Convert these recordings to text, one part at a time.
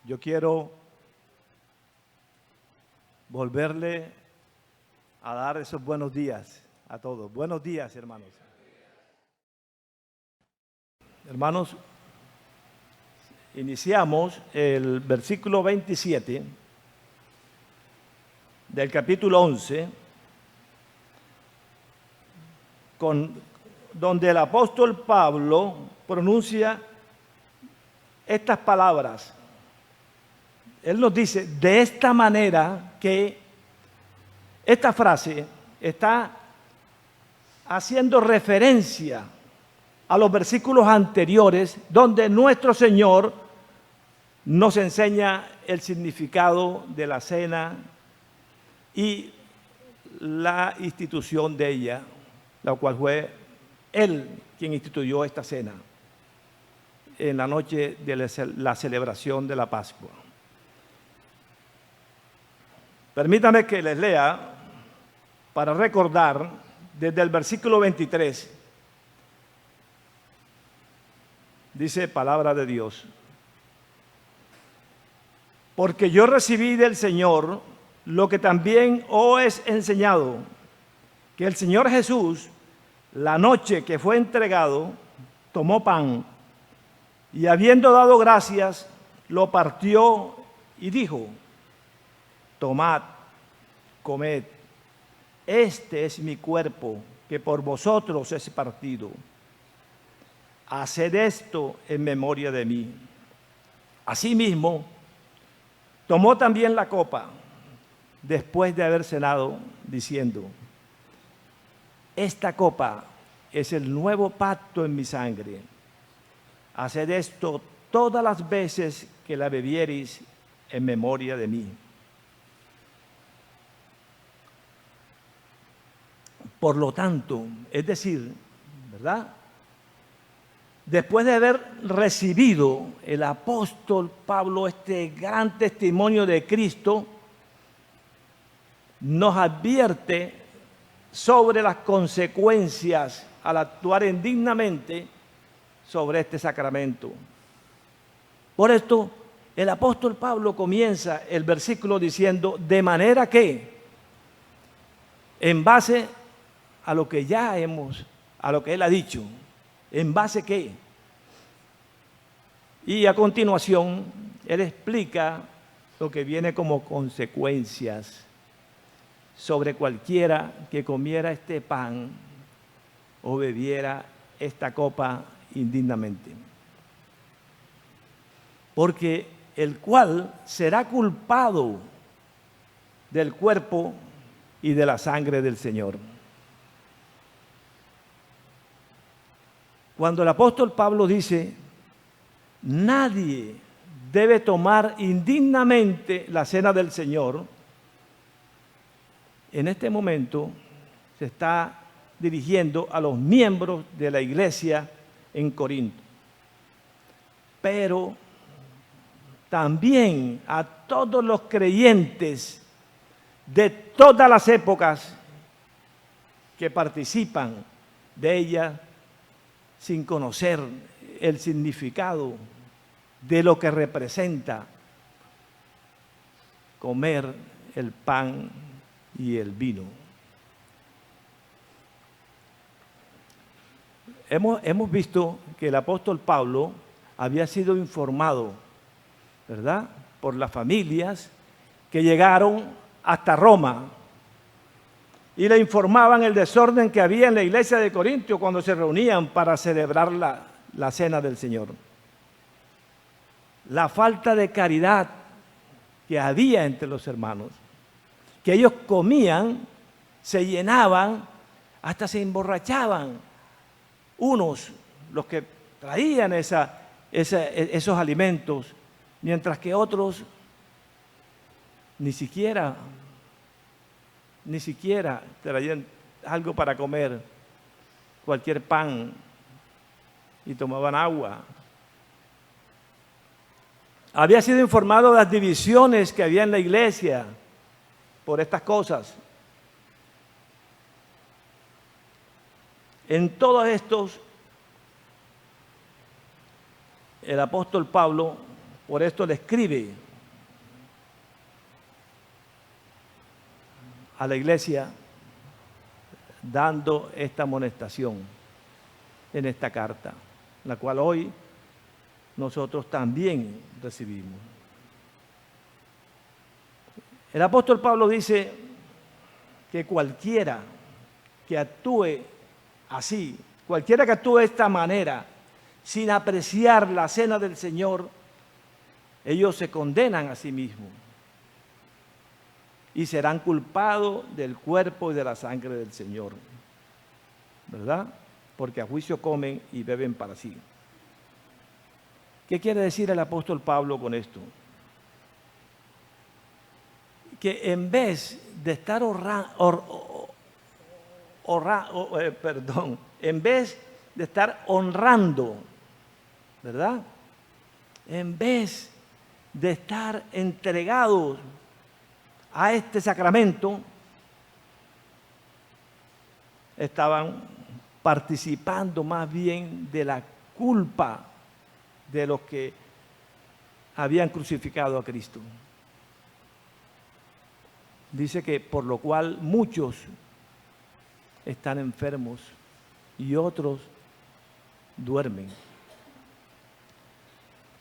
Yo quiero volverle a dar esos buenos días a todos. Buenos días, hermanos. Hermanos, iniciamos el versículo 27 del capítulo 11, donde el apóstol Pablo pronuncia estas palabras. Él nos dice de esta manera que esta frase está haciendo referencia a los versículos anteriores donde nuestro Señor nos enseña el significado de la cena y la institución de ella, la cual fue Él quien instituyó esta cena en la noche de la celebración de la Pascua. Permítanme que les lea para recordar desde el versículo 23. Dice palabra de Dios: porque yo recibí del Señor lo que también os he enseñado, que el Señor Jesús, la noche que fue entregado, tomó pan y habiendo dado gracias, lo partió y dijo: tomad, comed, este es mi cuerpo que por vosotros es partido. Haced esto en memoria de mí. Asimismo, tomó también la copa después de haber cenado, diciendo: esta copa es el nuevo pacto en mi sangre. Haced esto todas las veces que la bebiereis en memoria de mí. Por lo tanto, es decir, ¿verdad? Después de haber recibido el apóstol Pablo este gran testimonio de Cristo, nos advierte sobre las consecuencias al actuar indignamente sobre este sacramento. Por esto, el apóstol Pablo comienza el versículo diciendo: de manera que, en base a lo que a lo que él ha dicho, ¿en base qué? Y a continuación, él explica lo que viene como consecuencias sobre cualquiera que comiera este pan o bebiera esta copa indignamente. Porque el cual será culpado del cuerpo y de la sangre del Señor. Cuando el apóstol Pablo dice: nadie debe tomar indignamente la cena del Señor, en este momento se está dirigiendo a los miembros de la iglesia en Corinto, pero también a todos los creyentes de todas las épocas que participan de ella sin conocer el significado de lo que representa comer el pan y el vino. Hemos visto que el apóstol Pablo había sido informado, ¿verdad?, por las familias que llegaron hasta Roma y le informaban el desorden que había en la iglesia de Corinto cuando se reunían para celebrar la cena del Señor. La falta de caridad que había entre los hermanos, que ellos comían, se llenaban, hasta se emborrachaban. Unos, los que traían esos alimentos, mientras que otros ni siquiera traían algo para comer, cualquier pan, y tomaban agua. Había sido informado de las divisiones que había en la iglesia por estas cosas. En todos estos, el apóstol Pablo por esto le escribe a la iglesia dando esta amonestación en esta carta, la cual hoy nosotros también recibimos. El apóstol Pablo dice que cualquiera que actúe así, cualquiera que actúe de esta manera, sin apreciar la cena del Señor, ellos se condenan a sí mismos y serán culpados del cuerpo y de la sangre del Señor, ¿verdad? Porque a juicio comen y beben para sí. ¿Qué quiere decir el apóstol Pablo con esto? Que en vez de estar en vez de estar honrando, ¿verdad? En vez de estar entregados a este sacramento, estaban participando más bien de la culpa de los que habían crucificado a Cristo. Dice que por lo cual muchos están enfermos y otros duermen.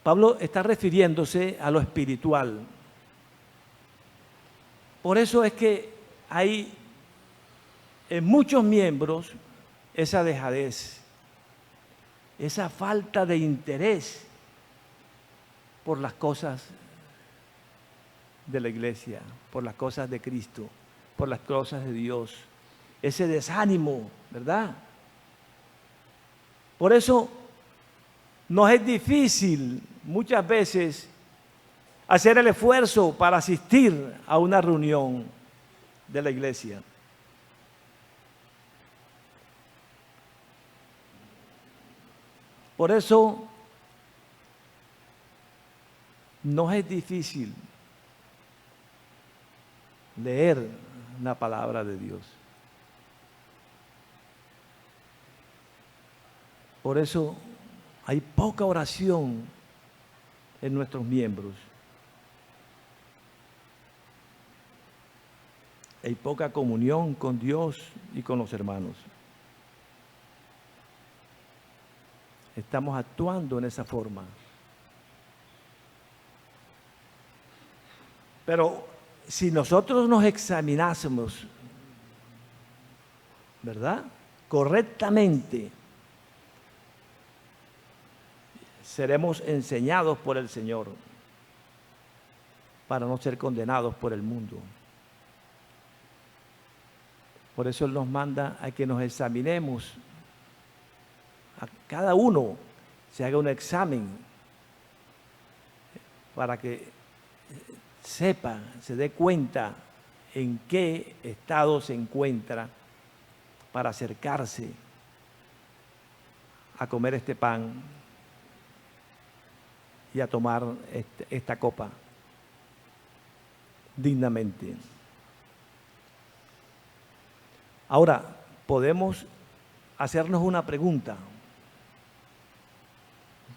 Pablo está refiriéndose a lo espiritual. Por eso es que hay en muchos miembros esa dejadez, esa falta de interés por las cosas de la iglesia, por las cosas de Cristo, por las cosas de Dios, ese desánimo, ¿verdad? Por eso nos es difícil muchas veces hacer el esfuerzo para asistir a una reunión de la iglesia. Por eso nos es difícil leer la palabra de Dios. Por eso hay poca oración en nuestros miembros. Hay poca comunión con Dios y con los hermanos. Estamos actuando en esa forma. Pero si nosotros nos examinásemos, ¿verdad?, correctamente, seremos enseñados por el Señor para no ser condenados por el mundo. Por eso Él nos manda a que nos examinemos, a cada uno se haga un examen para que sepa, se dé cuenta en qué estado se encuentra para acercarse a comer este pan y a tomar esta copa dignamente. Ahora, podemos hacernos una pregunta.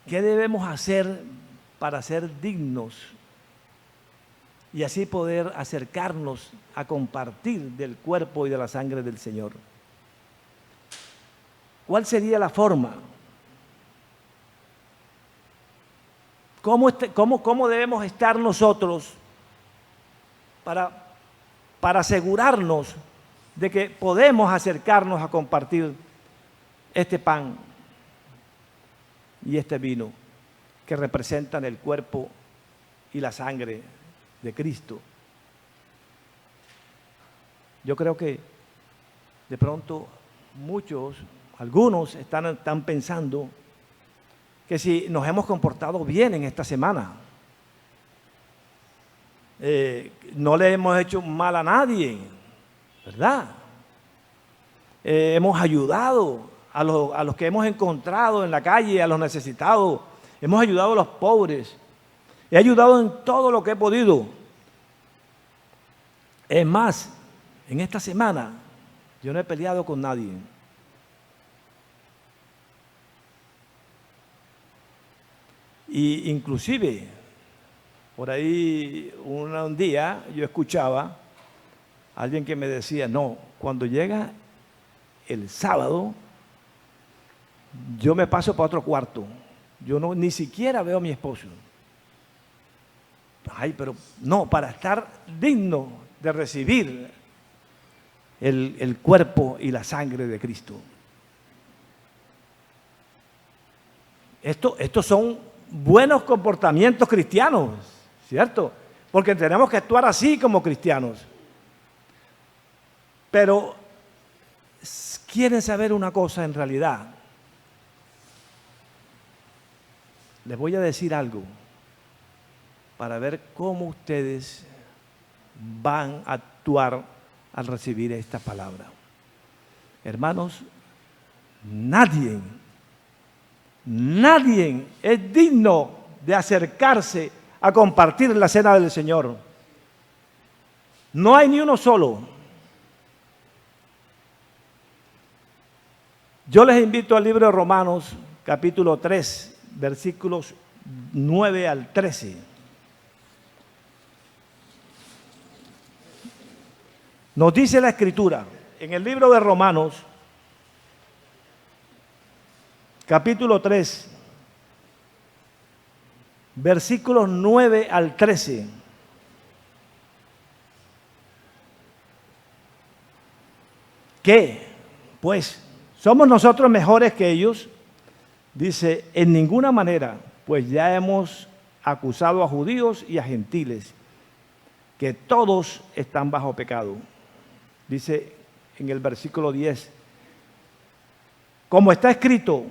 ¿Qué debemos hacer para ser dignos y así poder acercarnos a compartir del cuerpo y de la sangre del Señor? ¿Cuál sería la forma? ¿Cómo debemos estar nosotros para asegurarnos de que podemos acercarnos a compartir este pan y este vino que representan el cuerpo y la sangre de Cristo? Yo creo que de pronto algunos están pensando que si nos hemos comportado bien en esta semana, no le hemos hecho mal a nadie, ¿verdad? Hemos ayudado a los que hemos encontrado en la calle, a los necesitados, hemos ayudado a los pobres, he ayudado en todo lo que he podido. Es más, en esta semana yo no he peleado con nadie. Y inclusive Por ahí un día yo escuchaba a alguien que me decía, no, cuando llega el sábado, yo me paso para otro cuarto. Yo no, ni siquiera veo a mi esposo. Ay, pero no, para estar digno de recibir el cuerpo y la sangre de Cristo. Estos son buenos comportamientos cristianos, ¿cierto? Porque tenemos que actuar así como cristianos. Pero, ¿quieren saber una cosa en realidad? Les voy a decir algo para ver cómo ustedes van a actuar al recibir esta palabra. Hermanos, nadie es digno de acercarse a compartir la cena del Señor. No hay ni uno solo. Yo les invito al libro de Romanos, capítulo 3, versículos 9 al 13. Nos dice la Escritura, en el libro de Romanos, capítulo 3, versículos 9 al 13. ¿Qué? Pues, ¿somos nosotros mejores que ellos? Dice, en ninguna manera, pues ya hemos acusado a judíos y a gentiles, que todos están bajo pecado. Dice en el versículo 10, como está escrito,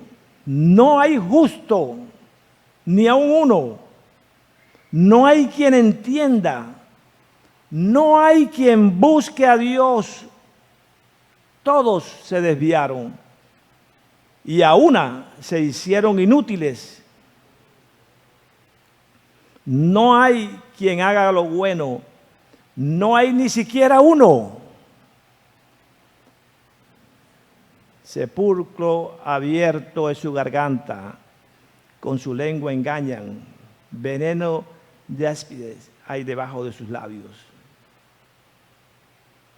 no hay justo, ni aun uno, no hay quien entienda, no hay quien busque a Dios, todos se desviaron y a una se hicieron inútiles. No hay quien haga lo bueno, no hay ni siquiera uno. Sepulcro abierto es su garganta, con su lengua engañan, veneno de áspides hay debajo de sus labios.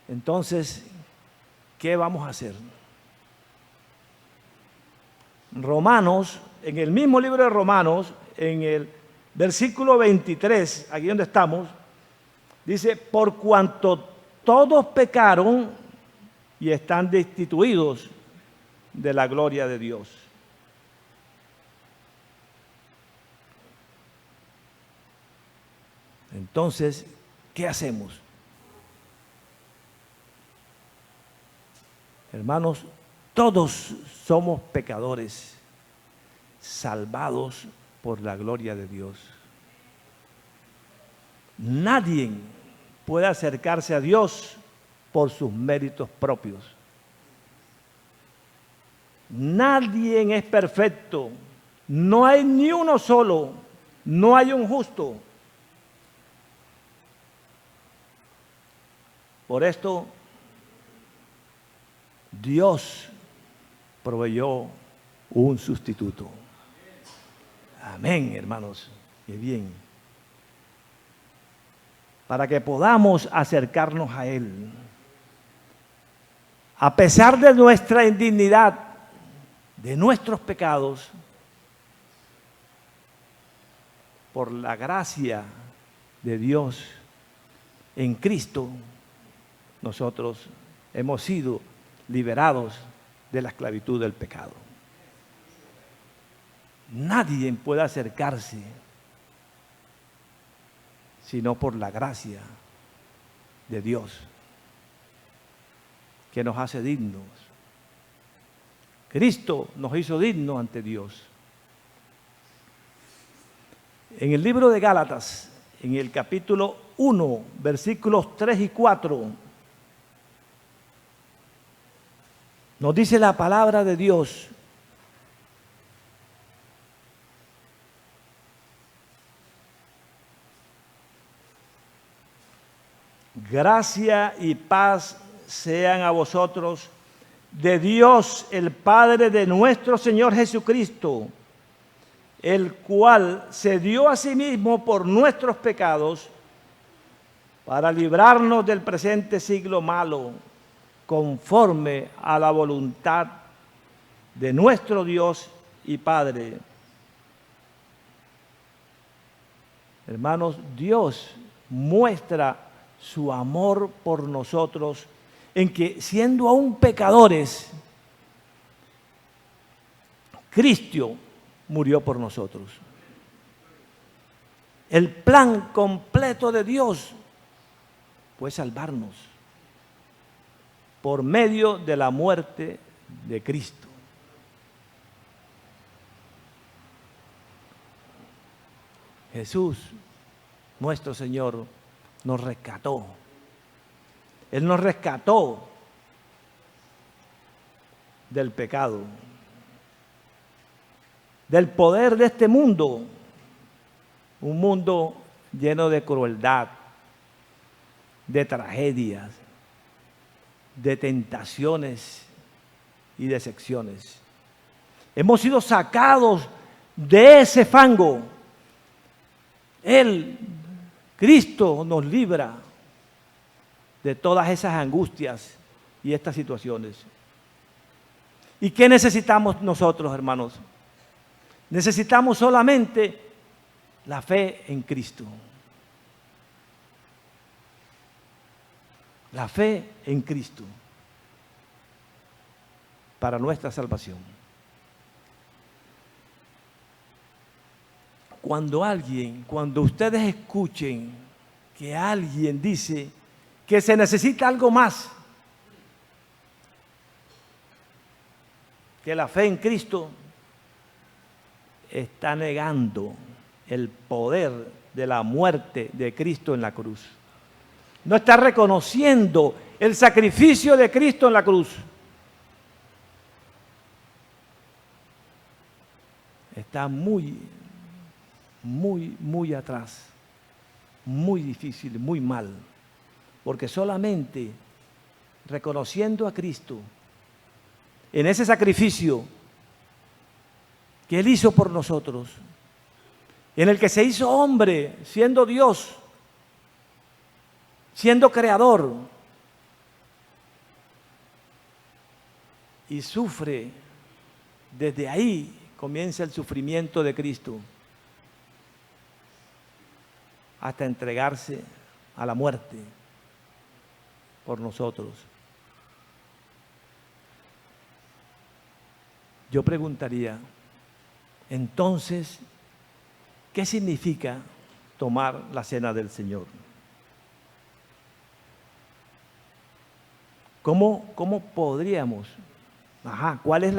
Entonces, ¿qué vamos a hacer? Romanos, en el mismo libro de Romanos, en el versículo 23, aquí donde estamos, dice, por cuanto todos pecaron y están destituidos de la gloria de Dios. Entonces, ¿qué hacemos? Hermanos, todos somos pecadores, salvados por la gloria de Dios. Nadie puede acercarse a Dios por sus méritos propios. Nadie es perfecto, no hay ni uno solo, no hay un justo. Por esto, Dios proveyó un sustituto. Amén, hermanos. Qué bien. Para que podamos acercarnos a Él. A pesar de nuestra indignidad, de nuestros pecados, por la gracia de Dios en Cristo, nosotros hemos sido liberados de la esclavitud del pecado. Nadie puede acercarse sino por la gracia de Dios que nos hace dignos. Cristo nos hizo dignos ante Dios. En el libro de Gálatas, en el capítulo 1, versículos 3 y 4, nos dice la palabra de Dios: gracia y paz sean a vosotros de Dios, el Padre de nuestro Señor Jesucristo, el cual se dio a sí mismo por nuestros pecados para librarnos del presente siglo malo, conforme a la voluntad de nuestro Dios y Padre. Hermanos, Dios muestra su amor por nosotros en que, siendo aún pecadores, Cristo murió por nosotros. El plan completo de Dios fue salvarnos por medio de la muerte de Cristo. Jesús, nuestro Señor, nos rescató. Él nos rescató del pecado, del poder de este mundo, un mundo lleno de crueldad, de tragedias, de tentaciones y decepciones. Hemos sido sacados de ese fango. Él, Cristo, nos libra de todas esas angustias y estas situaciones. ¿Y qué necesitamos nosotros, hermanos? Necesitamos solamente la fe en Cristo. La fe en Cristo para nuestra salvación. Cuando ustedes escuchen que alguien dice que se necesita algo más que la fe en Cristo, está negando el poder de la muerte de Cristo en la cruz. No está reconociendo el sacrificio de Cristo en la cruz. Está muy atrás, muy difícil, muy mal, porque solamente reconociendo a Cristo en ese sacrificio que Él hizo por nosotros, en el que se hizo hombre, siendo Dios, siendo creador, y sufre, desde ahí comienza el sufrimiento de Cristo, hasta entregarse a la muerte por nosotros. Yo preguntaría, entonces, ¿qué significa tomar la cena del Señor? ¿Cómo podríamos? ¿Cuál es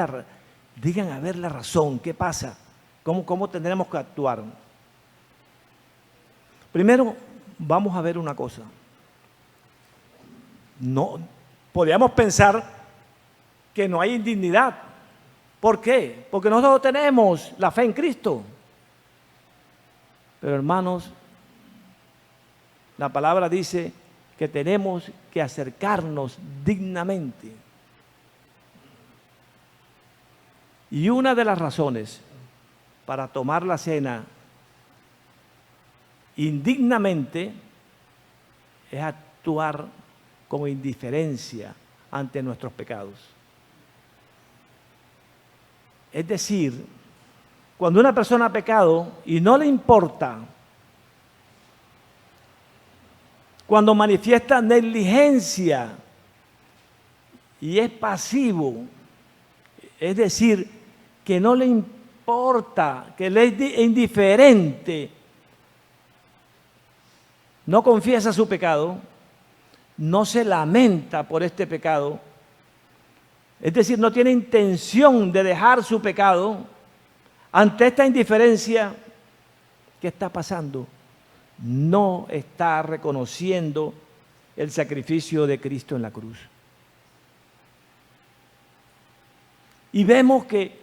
digan a ver la razón, ¿qué pasa? ¿Cómo tendremos que actuar? Primero, vamos a ver una cosa. No, podríamos pensar que no hay indignidad. ¿Por qué? Porque nosotros tenemos la fe en Cristo. Pero hermanos, la palabra dice que tenemos que acercarnos dignamente. Y una de las razones para tomar la cena indignamente es actuar con indiferencia ante nuestros pecados. Es decir, cuando una persona ha pecado y no le importa, cuando manifiesta negligencia y es pasivo, es decir, que no le importa, que le es indiferente, no confiesa su pecado, no se lamenta por este pecado, es decir, no tiene intención de dejar su pecado. Ante esta indiferencia, ¿qué está pasando? No está reconociendo el sacrificio de Cristo en la cruz. Y vemos que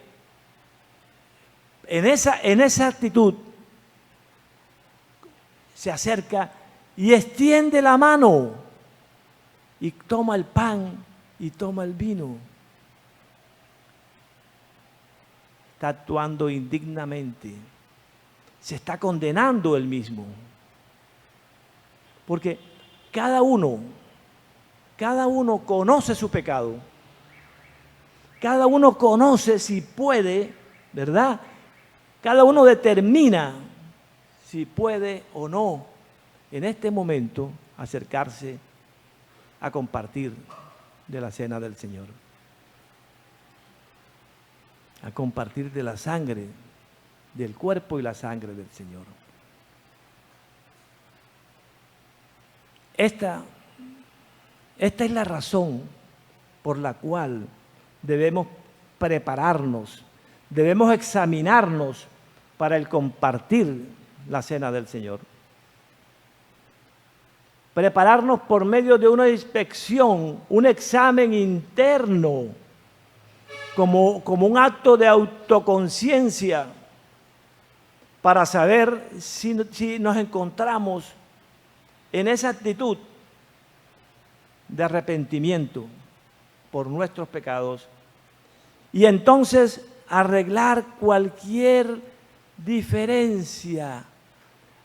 en esa actitud se acerca y extiende la mano y toma el pan y toma el vino. está actuando indignamente. Se está condenando él mismo. Porque cada uno conoce su pecado. Cada uno conoce si puede, ¿verdad? Cada uno determina si puede o no en este momento acercarse a compartir de la cena del Señor. A compartir de la sangre, del cuerpo y la sangre del Señor. Esta es la razón por la cual debemos prepararnos, debemos examinarnos para el compartir la cena del Señor. Prepararnos por medio de una inspección, un examen interno, como un acto de autoconciencia, para saber si nos encontramos en esa actitud de arrepentimiento por nuestros pecados y entonces arreglar cualquier diferencia,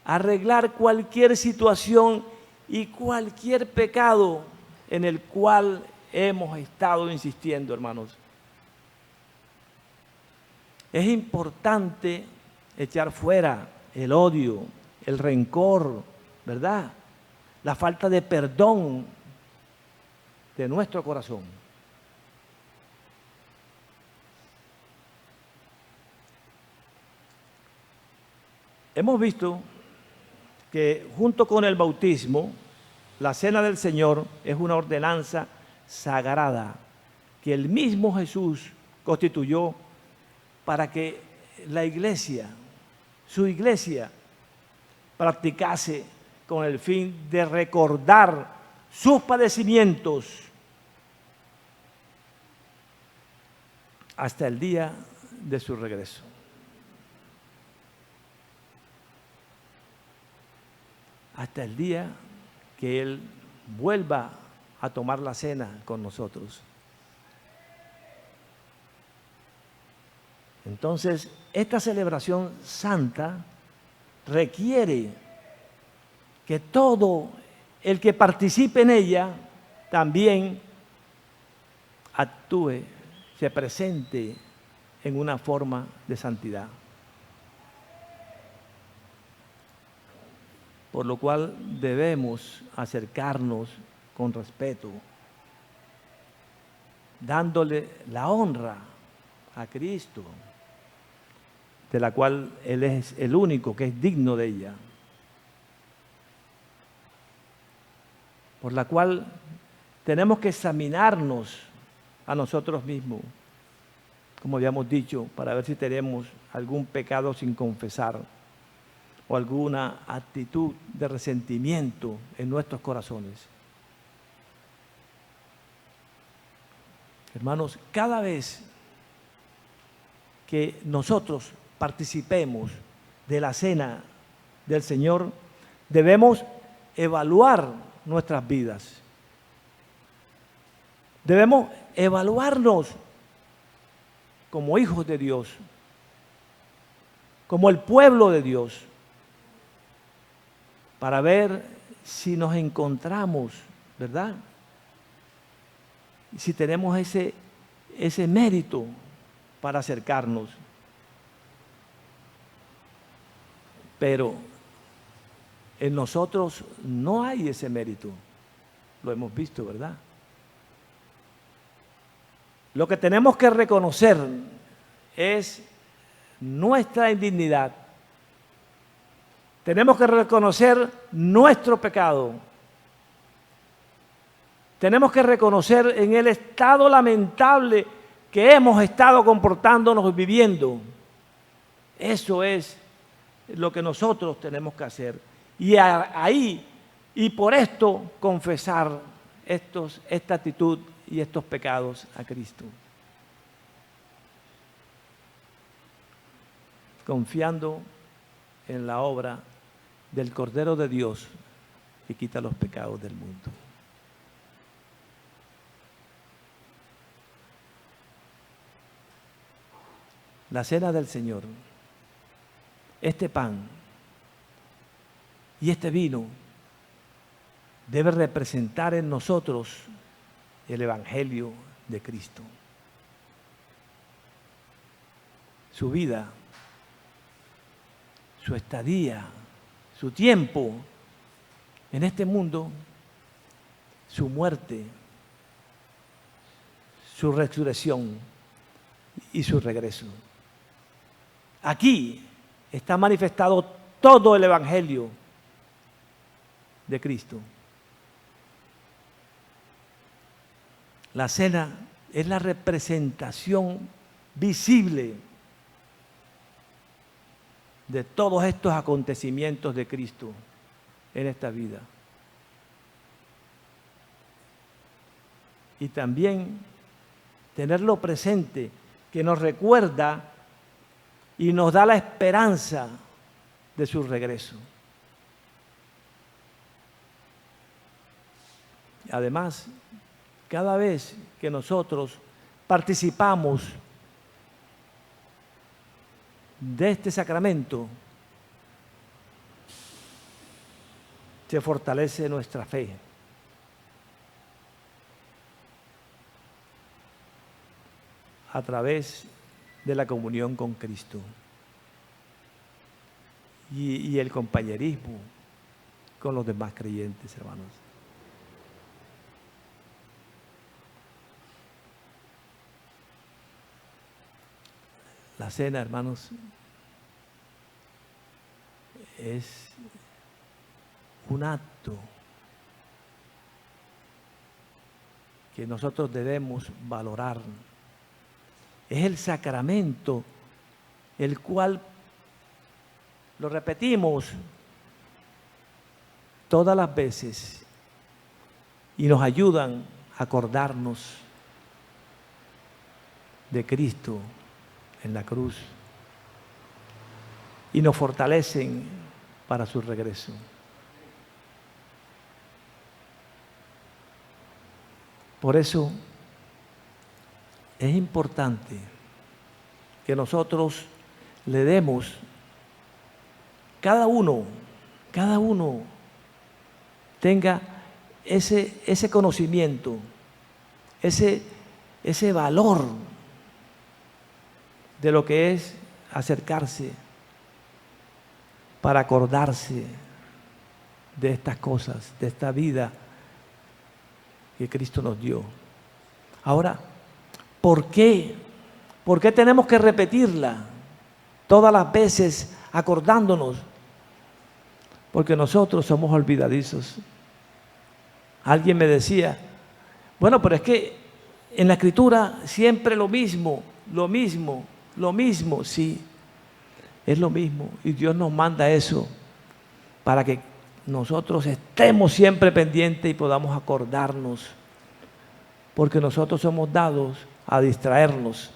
arreglar cualquier situación y cualquier pecado en el cual hemos estado insistiendo, hermanos. Es importante echar fuera el odio, el rencor, ¿verdad? La falta de perdón de nuestro corazón. Hemos visto que junto con el bautismo, la cena del Señor es una ordenanza sagrada que el mismo Jesús constituyó para que la iglesia, su iglesia, practicase con el fin de recordar sus padecimientos hasta el día de su regreso. Hasta el día que Él vuelva a tomar la cena con nosotros. Entonces, esta celebración santa requiere que todo el que participe en ella también actúe, se presente en una forma de santidad. Por lo cual debemos acercarnos con respeto, dándole la honra a Cristo, de la cual Él es el único que es digno de ella, por la cual tenemos que examinarnos a nosotros mismos, como habíamos dicho, para ver si tenemos algún pecado sin confesar o alguna actitud de resentimiento en nuestros corazones. Hermanos, cada vez que nosotros participemos de la cena del Señor, debemos evaluar nuestras vidas. Debemos evaluarnos como hijos de Dios, como el pueblo de Dios, para ver si nos encontramos, ¿verdad? Si tenemos ese mérito para acercarnos. Pero en nosotros no hay ese mérito. Lo hemos visto, ¿verdad? Lo que tenemos que reconocer es nuestra indignidad. Tenemos que reconocer nuestro pecado. Tenemos que reconocer en el estado lamentable que hemos estado comportándonos y viviendo. Eso es lo que nosotros tenemos que hacer. Y por esto confesar esta actitud y estos pecados a Cristo. Confiando en la obra del Cordero de Dios que quita los pecados del mundo. la cena del Señor, este pan y este vino debe representar en nosotros el Evangelio de Cristo. Su vida, su estadía, su tiempo en este mundo, su muerte, su resurrección y su regreso. Aquí está manifestado todo el Evangelio de Cristo. La cena es la representación visible de todos estos acontecimientos de Cristo en esta vida. Y también tenerlo presente, que nos recuerda y nos da la esperanza de su regreso. Además, cada vez que nosotros participamos de este sacramento, se fortalece nuestra fe. A través de la comunión con Cristo y el compañerismo con los demás creyentes, hermanos. La cena, hermanos, es un acto que nosotros debemos valorar. Es el sacramento, el cual, lo repetimos todas las veces, y nos ayudan a acordarnos de Cristo en la cruz y nos fortalecen para su regreso. Por eso es importante que nosotros le demos, cada uno tenga ese conocimiento, ese valor de lo que es acercarse para acordarse de estas cosas, de esta vida que Cristo nos dio. Ahora, ¿por qué? ¿Por qué tenemos que repetirla todas las veces acordándonos? Porque nosotros somos olvidadizos. Alguien me decía, bueno, pero es que en la Escritura siempre lo mismo, sí, es lo mismo. Y Dios nos manda eso para que nosotros estemos siempre pendientes y podamos acordarnos, porque nosotros somos dados a distraernos,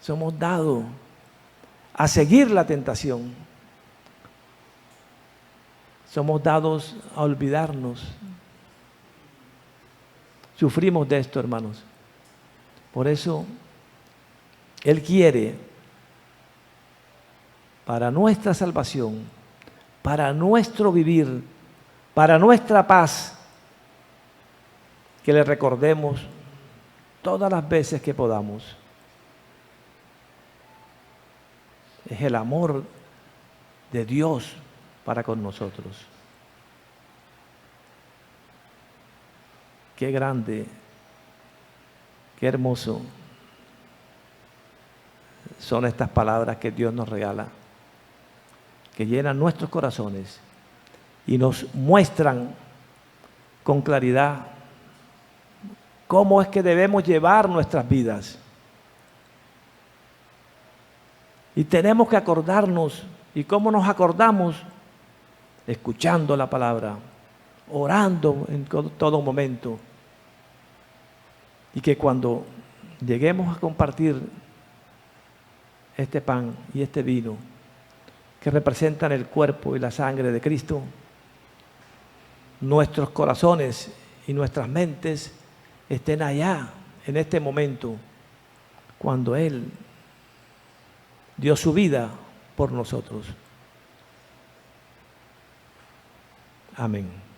somos dados a seguir la tentación, somos dados a olvidarnos. Sufrimos de esto, hermanos. Por eso Él quiere, para nuestra salvación, para nuestro vivir, para nuestra paz, que le recordemos todas las veces que podamos. Es el amor de Dios para con nosotros. Qué grande, qué hermoso son estas palabras que Dios nos regala, que llenan nuestros corazones y nos muestran con claridad cómo es que debemos llevar nuestras vidas. Y tenemos que acordarnos. ¿Y cómo nos acordamos? Escuchando la palabra, orando en todo momento. Y que cuando lleguemos a compartir este pan y este vino, que representan el cuerpo y la sangre de Cristo, nuestros corazones y nuestras mentes estén allá, en este momento, cuando Él dio su vida por nosotros. Amén.